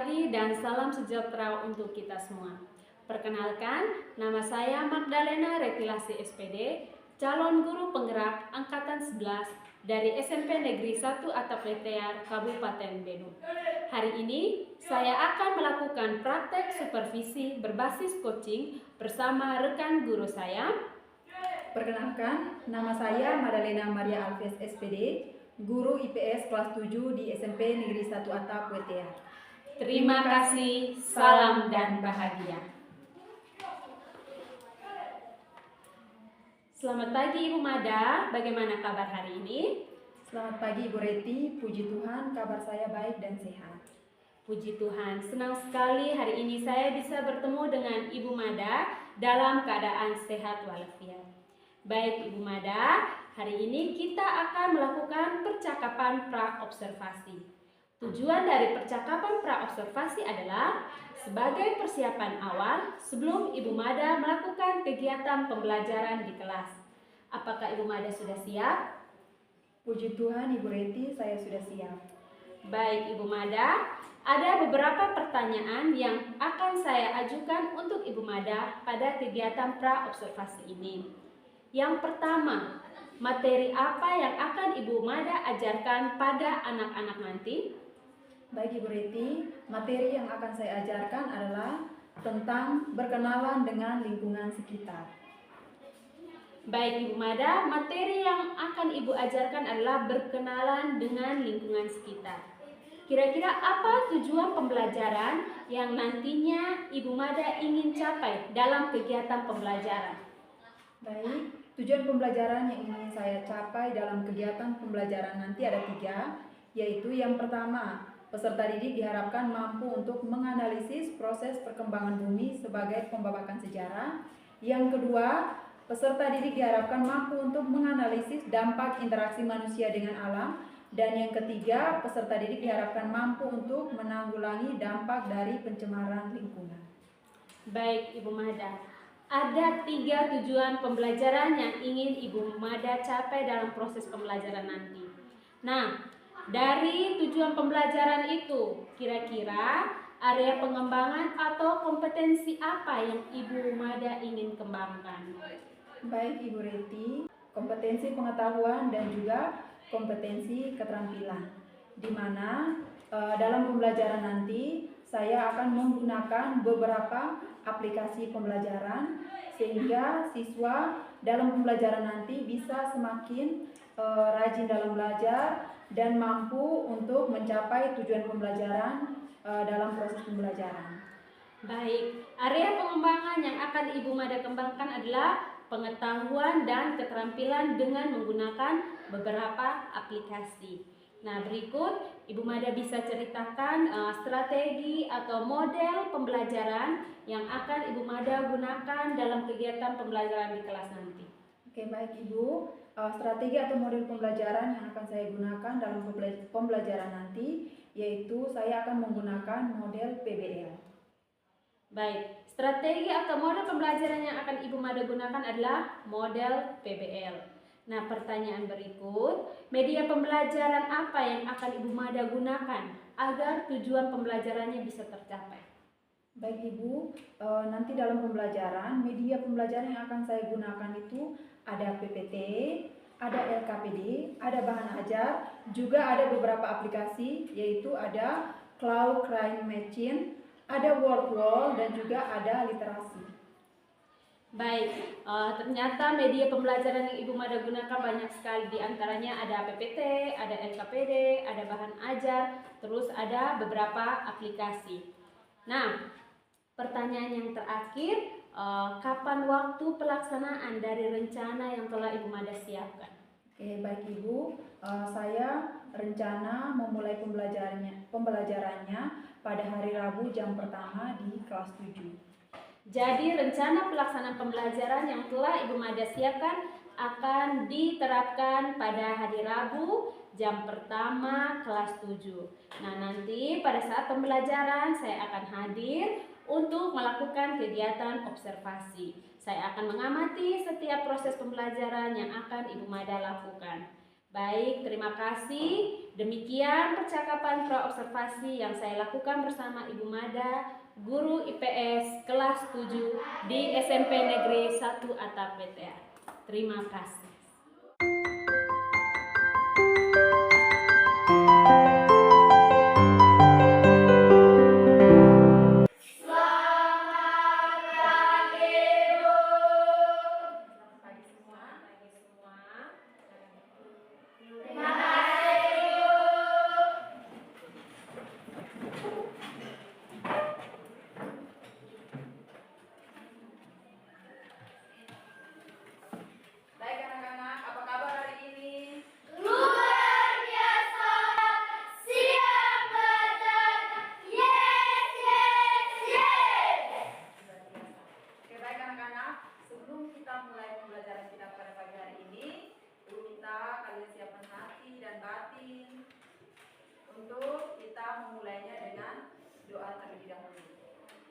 pagi dan salam sejahtera untuk kita semua. Perkenalkan, nama saya Magdalena Retilasi SPD, calon guru penggerak Angkatan 11 dari SMP Negeri 1 Atap Letear, Kabupaten Benue. Hari ini, saya akan melakukan praktek supervisi berbasis coaching bersama rekan guru saya. Perkenalkan, nama saya Madalena Maria Alves SPD, guru IPS kelas 7 di SMP Negeri 1 Atap Letear. Terima kasih, salam dan bahagia. Selamat pagi Ibu Mada, bagaimana kabar hari ini? Selamat pagi Ibu Reti, puji Tuhan kabar saya baik dan sehat. Puji Tuhan, senang sekali hari ini saya bisa bertemu dengan Ibu Mada dalam keadaan sehat walafiat. Baik Ibu Mada, hari ini kita akan melakukan percakapan pra-observasi. Tujuan dari percakapan pra-observasi adalah sebagai persiapan awal sebelum Ibu Mada melakukan kegiatan pembelajaran di kelas. Apakah Ibu Mada sudah siap? Puji Tuhan Ibu Reti, saya sudah siap. Baik Ibu Mada, ada beberapa pertanyaan yang akan saya ajukan untuk Ibu Mada pada kegiatan pra-observasi ini. Yang pertama, materi apa yang akan Ibu Mada ajarkan pada anak-anak nanti? Baik Ibu Reti, materi yang akan saya ajarkan adalah tentang berkenalan dengan lingkungan sekitar. Baik Ibu Mada, materi yang akan Ibu ajarkan adalah berkenalan dengan lingkungan sekitar. Kira-kira apa tujuan pembelajaran yang nantinya Ibu Mada ingin capai dalam kegiatan pembelajaran? Baik, tujuan pembelajaran yang ingin saya capai dalam kegiatan pembelajaran nanti ada 3, yaitu yang pertama, peserta didik diharapkan mampu untuk menganalisis proses perkembangan bumi sebagai pembabakan sejarah. Yang kedua, peserta didik diharapkan mampu untuk menganalisis dampak interaksi manusia dengan alam. Dan yang ketiga, peserta didik diharapkan mampu untuk menanggulangi dampak dari pencemaran lingkungan. Baik Ibu Mada, ada 3 tujuan pembelajaran yang ingin Ibu Mada capai dalam proses pembelajaran nanti. Nah, dari tujuan pembelajaran itu, kira-kira area pengembangan atau kompetensi apa yang Ibu Mada ingin kembangkan? Baik Ibu Reti, kompetensi pengetahuan dan juga kompetensi keterampilan, di mana dalam pembelajaran nanti saya akan menggunakan beberapa aplikasi pembelajaran sehingga siswa dalam pembelajaran nanti bisa semakin rajin dalam belajar dan mampu untuk mencapai tujuan pembelajaran dalam proses pembelajaran. Baik, area pengembangan yang akan Ibu Mada kembangkan adalah pengetahuan dan keterampilan dengan menggunakan beberapa aplikasi. Nah, berikut Ibu Mada bisa ceritakan strategi atau model pembelajaran yang akan Ibu Mada gunakan dalam kegiatan pembelajaran di kelas nanti. Oke, baik Ibu. Strategi atau model pembelajaran yang akan saya gunakan dalam pembelajaran nanti yaitu saya akan menggunakan model PBL. Baik, strategi atau model pembelajaran yang akan Ibu Mada gunakan adalah model PBL. Nah, pertanyaan berikut, media pembelajaran apa yang akan Ibu Mada gunakan agar tujuan pembelajarannya bisa tercapai? Baik Ibu, nanti dalam pembelajaran, media pembelajaran yang akan saya gunakan itu ada PPT, ada LKPD, ada bahan ajar, juga ada beberapa aplikasi yaitu ada Cloud Crime Machine, ada Word Wall, dan juga ada literasi. Baik, ternyata media pembelajaran yang Ibu Mada gunakan banyak sekali. Di antaranya ada PPT, ada LKPD, ada bahan ajar, terus ada beberapa aplikasi. Nah, pertanyaan yang terakhir, kapan waktu pelaksanaan dari rencana yang telah Ibu Mada siapkan? Oke, baik Ibu, saya rencana memulai pembelajarannya pada hari Rabu jam pertama di kelas 7. Jadi rencana pelaksanaan pembelajaran yang telah Ibu Mada siapkan akan diterapkan pada hari Rabu jam pertama kelas 7. Nah, nanti pada saat pembelajaran saya akan hadir untuk melakukan kegiatan observasi. Saya akan mengamati setiap proses pembelajaran yang akan Ibu Mada lakukan. Baik, terima kasih. Demikian percakapan pra-observasi yang saya lakukan bersama Ibu Mada, guru IPS kelas 7 di SMP Negeri 1 Atap BTA. Terima kasih. Baik anak-anak, apa kabar hari ini? Luar biasa, siap belajar, yes, yes, yes. Luar biasa. Oke, baik anak-anak, sebelum kita mulai pembelajaran kita pada pagi hari ini, Ibu minta kalian siapkan hati dan batin untuk kita memulainya dengan doa terlebih dahulu.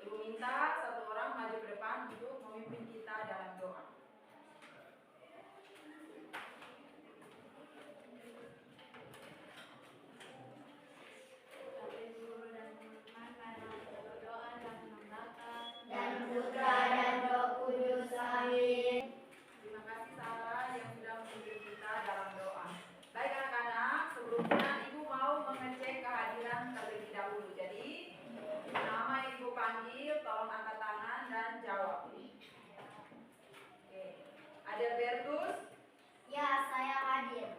Ibu minta satu orang maju ke depan untuk memimpin kita dalam doa. Dan Putra dan Roh Kudus, amin. Terima kasih Sarah yang sudah memimpin kita dalam doa. Baik anak-anak, sebelumnya Ibu mau mengecek kehadiran terlebih dahulu. Jadi, nama Ibu panggil, tolong angkat tangan dan jawab. Oke. Adelbertus, Ya, saya hadir.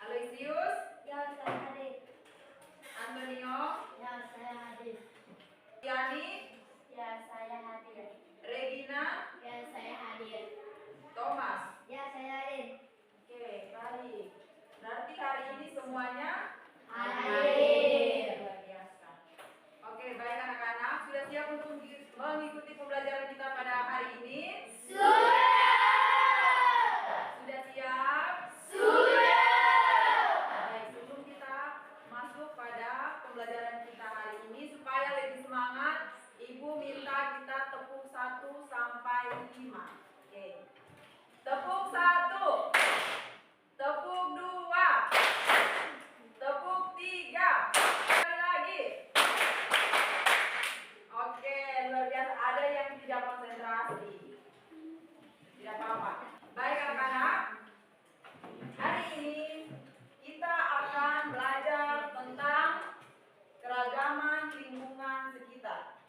Aloysius, Ya, saya hadir. Antonio, Ya, saya hadir. Yani, Ya, saya hadir. Regina, Ya, saya hadir. Thomas. Ya, saya hadir. Oke, baik. Berarti hari ini semuanya Hadir. luar biasa. Oke, baik anak-anak, sudah siap untuk mengikuti pembelajaran kita pada hari ini? Sudah. Sudah siap? Sudah. Baik, sebelum kita masuk pada pembelajaran kita hari ini, supaya lebih semangat, Ibu minta kita tepuk 1 sampai 5. Oke. Tepuk 1. Tepuk 2. Tepuk 3. Sekali lagi. Oke, luar biasa. Ada yang tidak konsentrasi. Tidak apa-apa. Baik anak-anak. Hari ini kita akan belajar tentang keragaman lingkungan sekitar.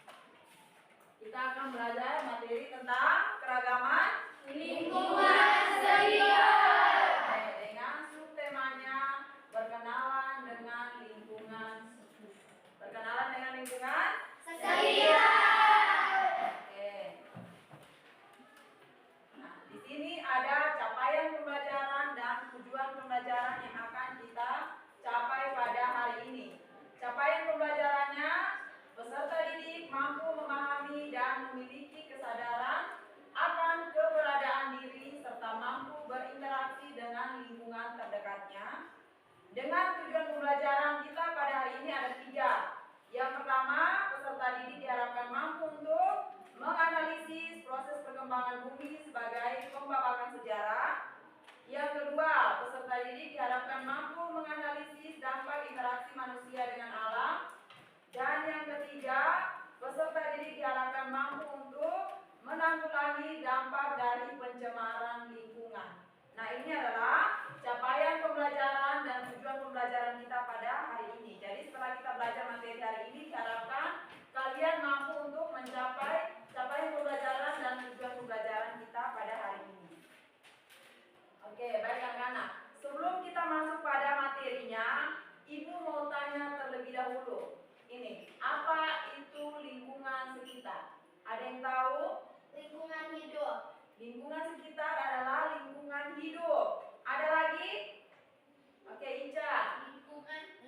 Kita akan belajar materi tentang keragaman Lingkungan sekitar. dengan subtemanya berkenalan dengan lingkungan. Berkenalan dengan lingkungan. Sekitar. Oke. Nah, di sini ada capaian pembelajaran dan tujuan pembelajaran yang akan kita capai pada hari ini. Capaian pembelajarannya, peserta didik mampu memahami dan memiliki kesadaran akan keberadaan diri serta mampu berinteraksi dengan lingkungan terdekatnya. Dengan tujuan pembelajaran kita pada hari ini ada 3. Yang pertama, peserta didik diharapkan mampu untuk menganalisis proses perkembangan bumi sebagai pembabakan sejarah. Yang kedua, peserta didik diharapkan mampu menganalisis dampak interaksi manusia dengan alam. Dan yang ketiga, peserta didik diharapkan mampu untuk menanggulangi dampak dari pencemaran lingkungan. Nah, ini adalah capaian pembelajaran dan tujuan pembelajaran kita pada hari ini. Jadi setelah kita belajar materi hari ini, diharapkan kalian mampu untuk mencapai capaian pembelajaran dan tujuan pembelajaran kita pada hari ini. Oke, baik anak-anak. Sebelum kita masuk pada materinya, Ibu mau tanya terlebih dahulu. Ini, apa itu lingkungan sekitar? Ada yang tahu? Lingkungan hidup. Lingkungan sekitar adalah lingkungan hidup. Ada lagi? Oke, Ica.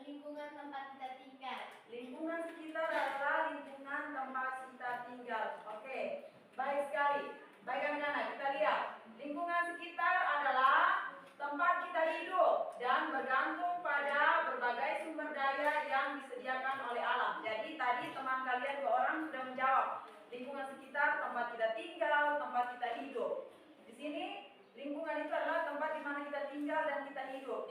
Lingkungan tempat kita tinggal. Lingkungan sekitar adalah lingkungan tempat kita tinggal. Oke, baik sekali. Baik anak-anak, kita lihat. Lingkungan sekitar adalah tempat kita hidup dan bergantung pada berbagai sumber daya yang disediakan oleh alam. Jadi tadi teman kalian 2 orang sudah menjawab. Lingkungan sekitar tempat kita tinggal, tempat kita hidup. Di sini lingkungan itu adalah tempat di mana kita tinggal dan kita hidup.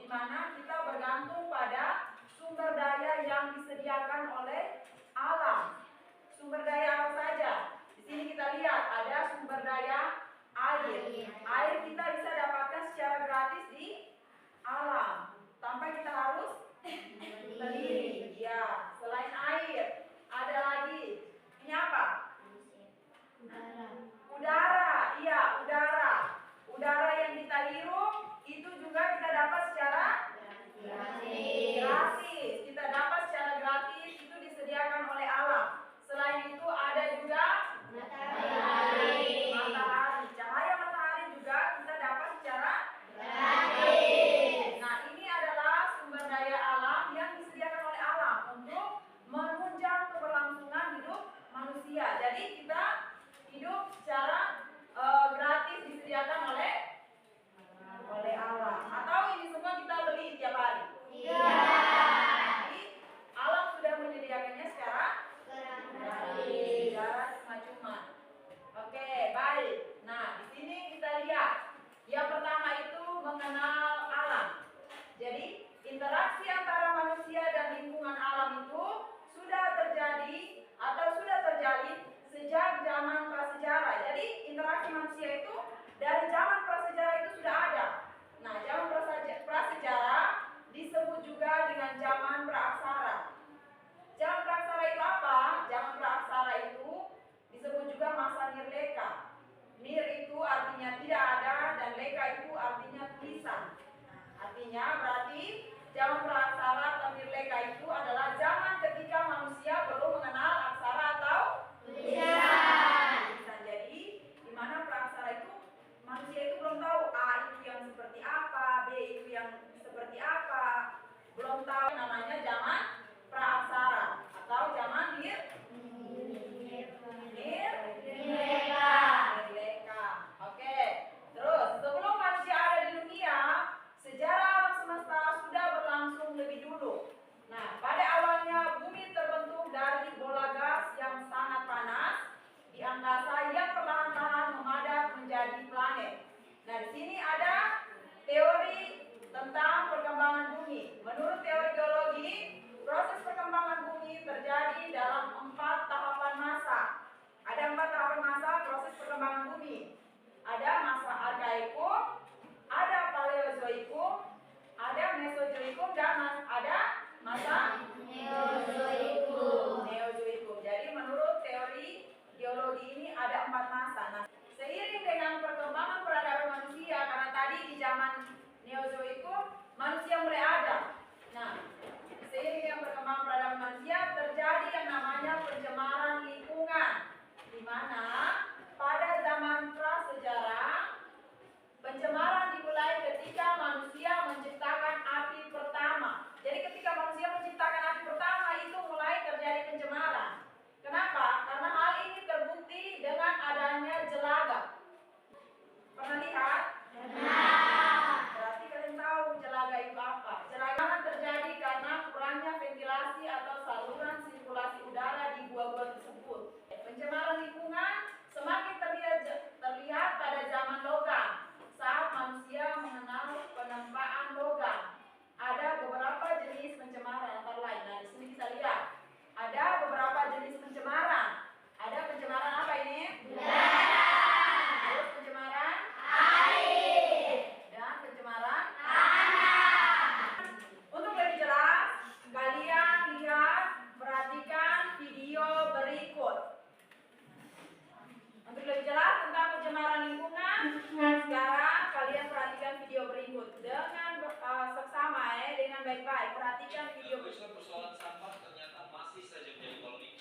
baik-baik. Perhatikan video. Persoalan sampah ternyata masih saja menjadi polemik.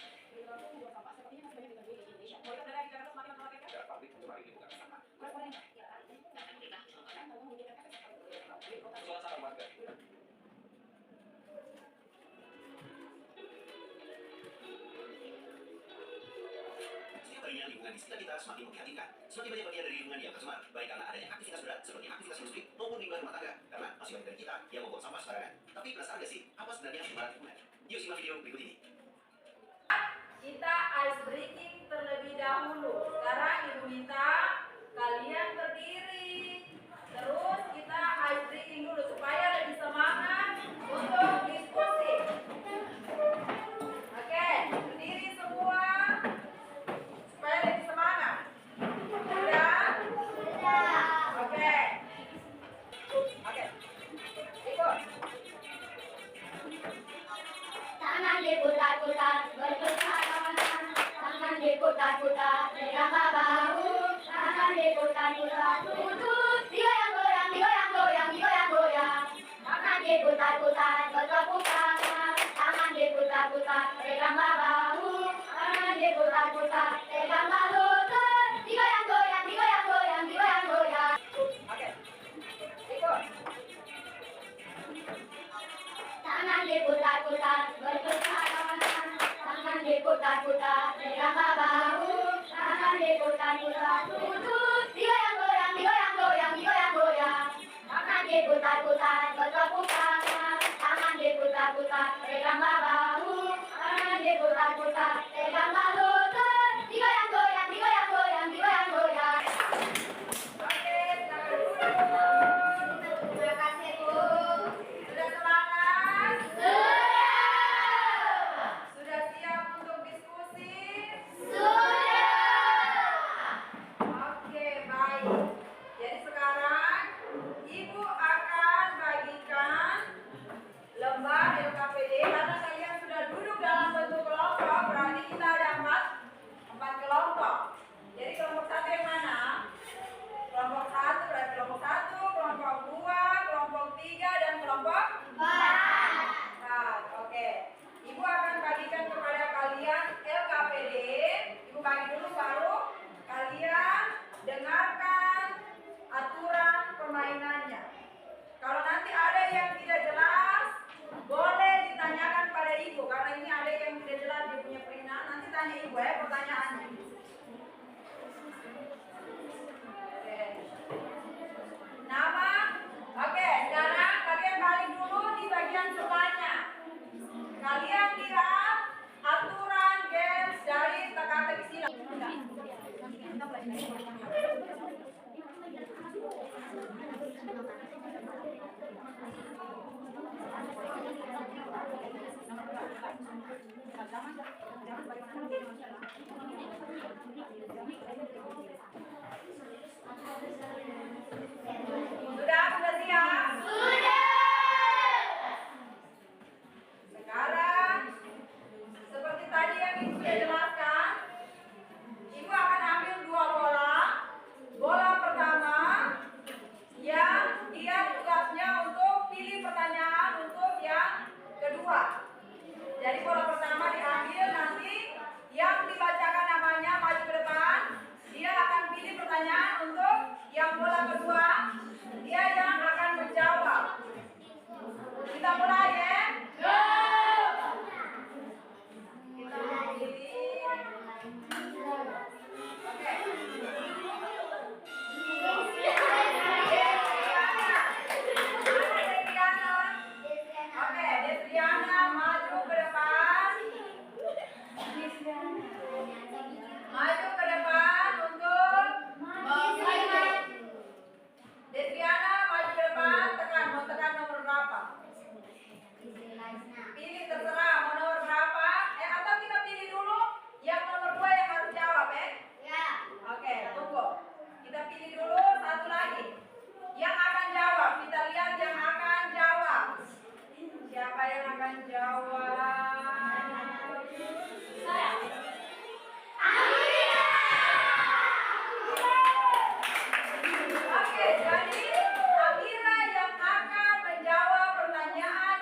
Ya, pabrik cuma ini bukan sampah. Persoalan sampah warga. Setiap harinya lingkungan di sekitar kita semakin memprihatinkan. Semakin banyak bagian dari lingkungan yang tercemar, baik karena adanya aktivitas berat seperti aktivitas industri maupun limbah rumah tangga. Karena masih banyak dari kita yang membuang sampah sembarangan. Tapi penasaran gak sih apa sebenarnya pencemaran lingkungan? Yuk simak video berikut ini. Kita ice breaking terlebih dahulu. Sekarang Ibu minta kalian berdiri. Terus kita ice breaking dulu supaya lebih semangat untuk diskusi. Oke, berdiri semua supaya lebih semangat. Sudah? Oke. Oke. Ikut. Tangan diputar-putar, berputar, tangan diputar-putar, diraba bahu, tangan diputar-putar, tutut, digoyang-goyang, digoyang-goyang, digoyang-goyang, tangan diputar-putar, bertepuk tangan, tangan diputar-putar, pegang bahu, tangan diputar-putar, pegang lutut, digoyang-goyang, digoyang-goyang, digoyang-goyang. Oke. Ikut. Tangan diputar-putar, berputar, tangan diputar-putar, pegang bahu, tangan diputar-putar, tutut, digoyang-goyang, digoyang-goyang, digoyang-goyang, tangan diputar-putar, bertepuk tangan, tangan diputar-putar, pegang bahu, tangan diputar-putar, pegang lutut, digoyang-goyang, digoyang-goyang, digoyang-goyang. Oke, tangan dulu. Terima kasih, Bu. Sudah semangat? Sudah! Sudah siap untuk diskusi? Sudah! Oke, baik. Jadi sekarang Ibu akan bagikan lembar LKPD karena kalian sudah duduk dalam bentuk kelompok, berarti kita ada empat kelompok. Jadi kelompok satu yang mana? Kelompok satu berarti kelompok satu, kelompok dua, kelompok tiga, dan kelompok empat. Oke. Ibu akan bagikan kepada kalian LKPD. Ibu bagi dulu baru kalian dengarkan aturan permainannya. Kalau nanti ada yang tidak jelas, boleh ditanyakan pada Ibu karena ini ada yang tidak jelas dia punya perinan. Nanti tanya Ibu ya pertanyaannya. Oke. Nama? Oke, sekarang kalian balik dulu di bagian sebelahnya. Kalian lihat aturan games dari teka-teki silat. Sudah siap? Sudah! Sekarang seperti tadi yang Ibu sudah jelaskan, Ibu akan ambil dua bola. Bola pertama yang dia tugasnya untuk pilih pertanyaan untuk yang kedua. Jadi bola pertama diambil, nanti yang dibacakan namanya maju ke depan. Dia akan pilih pertanyaan untuk yang bola kedua. Dia yang akan menjawab. Kita mulai ya. Go! Kita pilih. Oke. Oke, Destriana maju ke depan. Maju ke depan untuk Destriana maju ke depan, tekan, mau tekan nomor berapa? Pilih terserah mau nomor berapa. Atau kita pilih dulu yang nomor 2 yang harus jawab ya. Ya. Oke, tunggu. Kita pilih dulu satu lagi. Yang akan jawab, kita lihat yang akan jawab. Siapa yang akan jawab? Saya. Oke, jadi Amira yang akan menjawab pertanyaan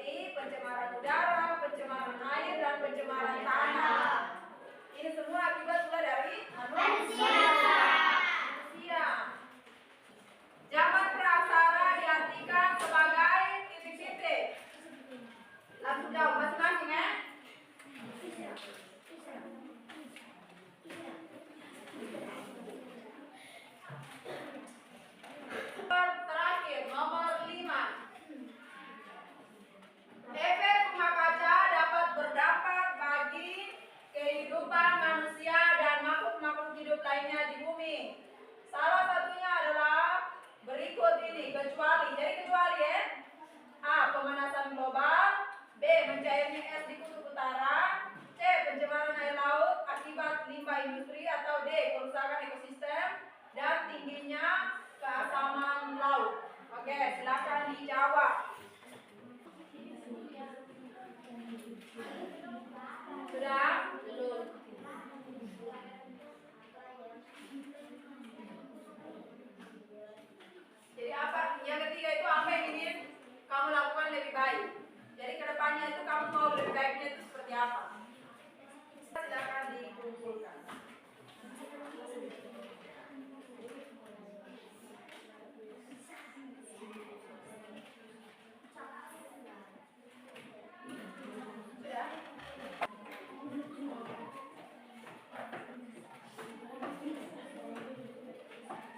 seperti pencemaran udara, pencemaran air, dan pencemaran tanah. Ini semua akibat pula dari manusia. Zaman praksara diartikan sebagai titik-titik. Langsung jawab masing-masing ya. Terakhir, nomor 5. Efek rumah kaca dapat berdampak bagi kehidupan manusia dan makhluk-makhluk hidup lainnya di bumi. Salah satunya adalah berikut ini, kecuali. Jadi kecuali ya. A. Pemanasan global. B. Mencairnya es di kutub utara. C. Pencemaran air laut akibat limbah industri. Atau D. Kerusakan ekosistem dan tingginya keasaman laut. Oke, silakan dijawab. Sudah? Belum. Jadi apa? Yang ketiga itu apa yang ingin kamu lakukan lebih baik? Jadi kedepannya itu kamu mau lebih baiknya itu seperti apa? Silakan dikumpulkan.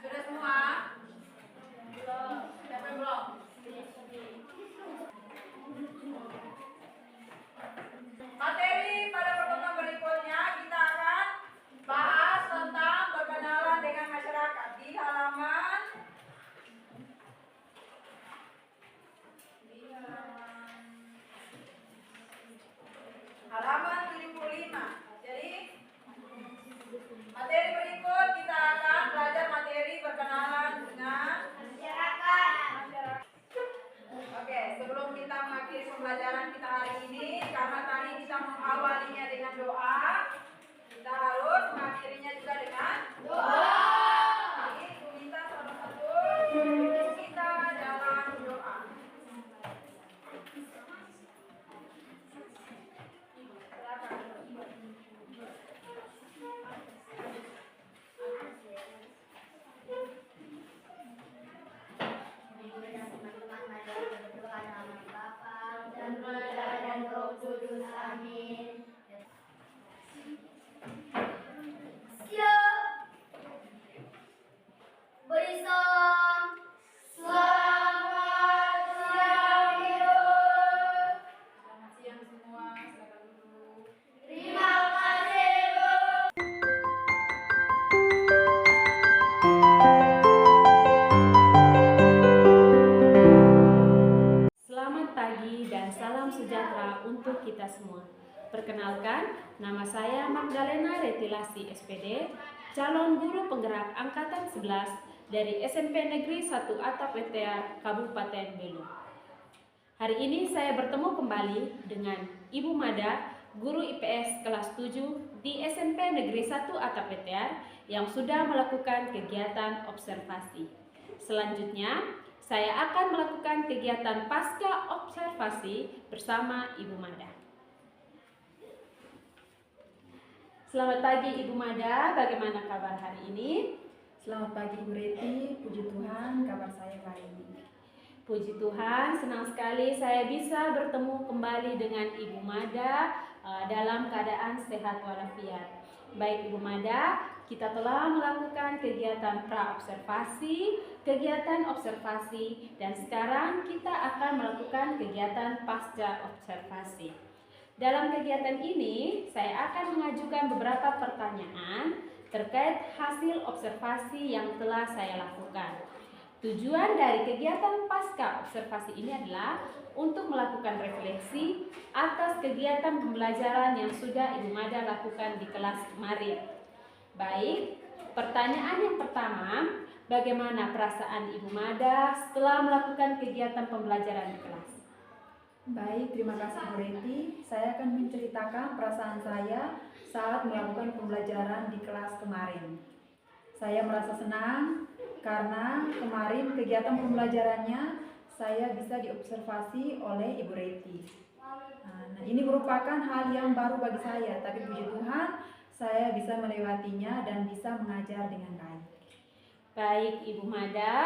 Sudah semua? Belum. Siapa yang belum? Materi pada pertemuan berikutnya kita akan bahas tentang berkenalan dengan masyarakat di halaman 75. Jadi materi berikut kita akan belajar materi berkenalan dengan masyarakat. Oke, sebelum kita mengakhiri pembelajaran kita hari ini, karena tadi kita mengawalinya dengan doa, kita harus mengakhirinya juga dengan doa. Jadi, aku minta salah satu kita dalam doa. Dan Roh Kudus. Amin. Siap. Beri salam. Selamat siang, Ibu. Selamat siang semua, silakan duduk. Terima kasih, Bu. Selamat pagi dan salam sejahtera untuk kita semua. Perkenalkan, nama saya Magdalena Retilasi SPD, calon guru penggerak angkatan 11 dari SMP Negeri 1 Atap Wetear, Kabupaten Belu. Hari ini saya bertemu kembali dengan Ibu Mada, guru IPS kelas 7 di SMP Negeri 1 Atap Wetear yang sudah melakukan kegiatan observasi. Selanjutnya, saya akan melakukan kegiatan pasca observasi bersama Ibu Mada. Selamat pagi Ibu Mada, bagaimana kabar hari ini? Selamat pagi Ibu Reti, puji Tuhan kabar saya baik. Puji Tuhan, senang sekali saya bisa bertemu kembali dengan Ibu Mada dalam keadaan sehat walafiat. Baik Ibu Mada, kita telah melakukan kegiatan pra-observasi, kegiatan observasi, dan sekarang kita akan melakukan kegiatan pasca observasi. Dalam kegiatan ini, saya akan mengajukan beberapa pertanyaan terkait hasil observasi yang telah saya lakukan. Tujuan dari kegiatan pasca observasi ini adalah untuk melakukan refleksi atas kegiatan pembelajaran yang sudah Ibu Mada lakukan di kelas kemarin. Baik, pertanyaan yang pertama, bagaimana perasaan Ibu Mada setelah melakukan kegiatan pembelajaran di kelas? Baik, terima kasih Bu Reti. Saya akan menceritakan perasaan saya saat melakukan pembelajaran di kelas kemarin. Saya merasa senang karena kemarin kegiatan pembelajarannya saya bisa diobservasi oleh Ibu Reti. Nah, ini merupakan hal yang baru bagi saya, tapi puji Tuhan, saya bisa melewatinya dan bisa mengajar dengan baik. Baik, Ibu Mada.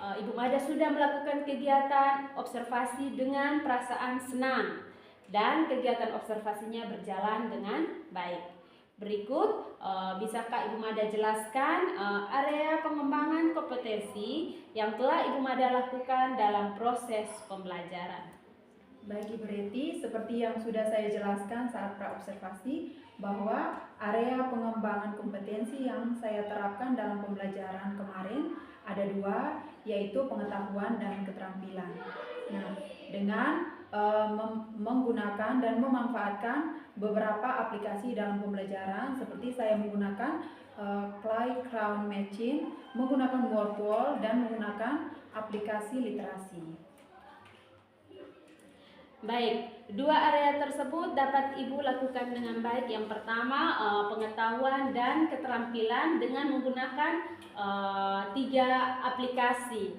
Ibu Mada sudah melakukan kegiatan observasi dengan perasaan senang dan kegiatan observasinya berjalan dengan baik. Berikut, bisakah Ibu Mada jelaskan area pengembangan kompetensi yang telah Ibu Mada lakukan dalam proses pembelajaran? Baik Ibu Reti, seperti yang sudah saya jelaskan saat praobservasi, bahwa area pengembangan kompetensi yang saya terapkan dalam pembelajaran kemarin ada dua, yaitu pengetahuan dan keterampilan. Nah, dengan menggunakan dan memanfaatkan beberapa aplikasi dalam pembelajaran, seperti saya menggunakan Clay Crown Machine, menggunakan Wordwall, dan menggunakan aplikasi literasi. Baik, dua area tersebut dapat Ibu lakukan dengan baik. Yang pertama, pengetahuan dan keterampilan dengan menggunakan 3 aplikasi.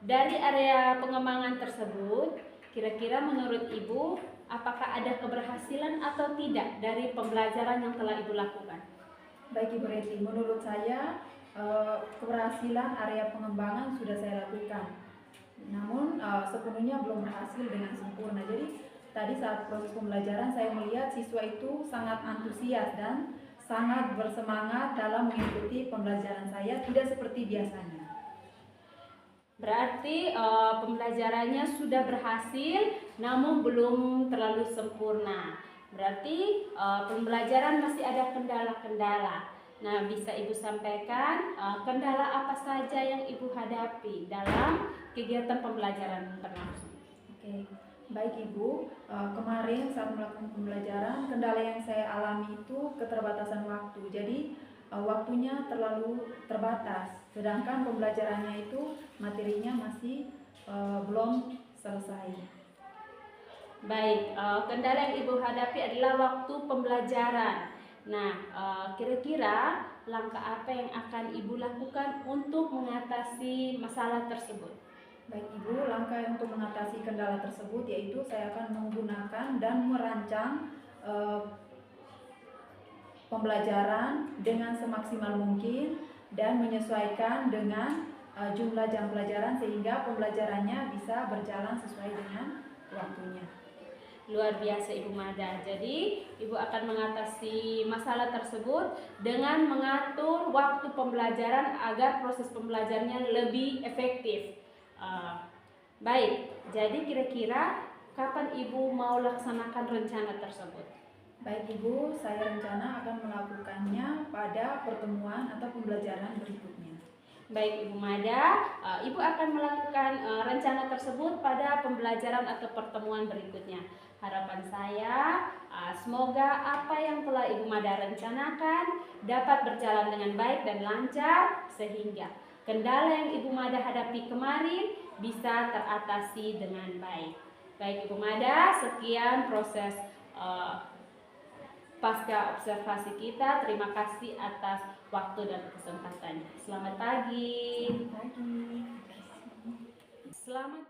Dari area pengembangan tersebut, kira-kira menurut Ibu, apakah ada keberhasilan atau tidak dari pembelajaran yang telah Ibu lakukan? Baik Ibu Reti, menurut saya keberhasilan area pengembangan sudah saya lakukan. Namun sepenuhnya belum berhasil dengan sempurna. Jadi tadi saat proses pembelajaran saya melihat siswa itu sangat antusias dan sangat bersemangat dalam mengikuti pembelajaran saya, tidak seperti biasanya. Berarti pembelajarannya sudah berhasil namun belum terlalu sempurna. Berarti pembelajaran masih ada kendala-kendala. Nah, bisa Ibu sampaikan kendala apa saja yang Ibu hadapi dalam kegiatan pembelajaran berlangsung? Oke, baik Ibu. Kemarin saat melakukan pembelajaran, kendala yang saya alami itu keterbatasan waktu. Jadi waktunya terlalu terbatas. Sedangkan pembelajarannya itu materinya masih belum selesai. Baik, kendala yang Ibu hadapi adalah waktu pembelajaran. Nah, kira-kira langkah apa yang akan Ibu lakukan untuk mengatasi masalah tersebut? Baik Ibu, langkah untuk mengatasi kendala tersebut yaitu saya akan menggunakan dan merancang pembelajaran dengan semaksimal mungkin dan menyesuaikan dengan jumlah jam pelajaran sehingga pembelajarannya bisa berjalan sesuai dengan waktunya. Luar biasa Ibu Mada. Jadi Ibu akan mengatasi masalah tersebut dengan mengatur waktu pembelajaran agar proses pembelajarannya lebih efektif. Baik, jadi kira-kira kapan Ibu mau laksanakan rencana tersebut? Baik Ibu, saya rencana akan melakukannya pada pertemuan atau pembelajaran berikutnya. Baik Ibu Mada, Ibu akan melakukan rencana tersebut pada pembelajaran atau pertemuan berikutnya. Harapan saya semoga apa yang telah Ibu Mada rencanakan dapat berjalan dengan baik dan lancar sehingga kendala yang Ibu Mada hadapi kemarin bisa teratasi dengan baik. Baik Ibu Mada, sekian proses pasca observasi kita. Terima kasih atas waktu dan kesempatannya. Selamat pagi. Selamat pagi. Selamat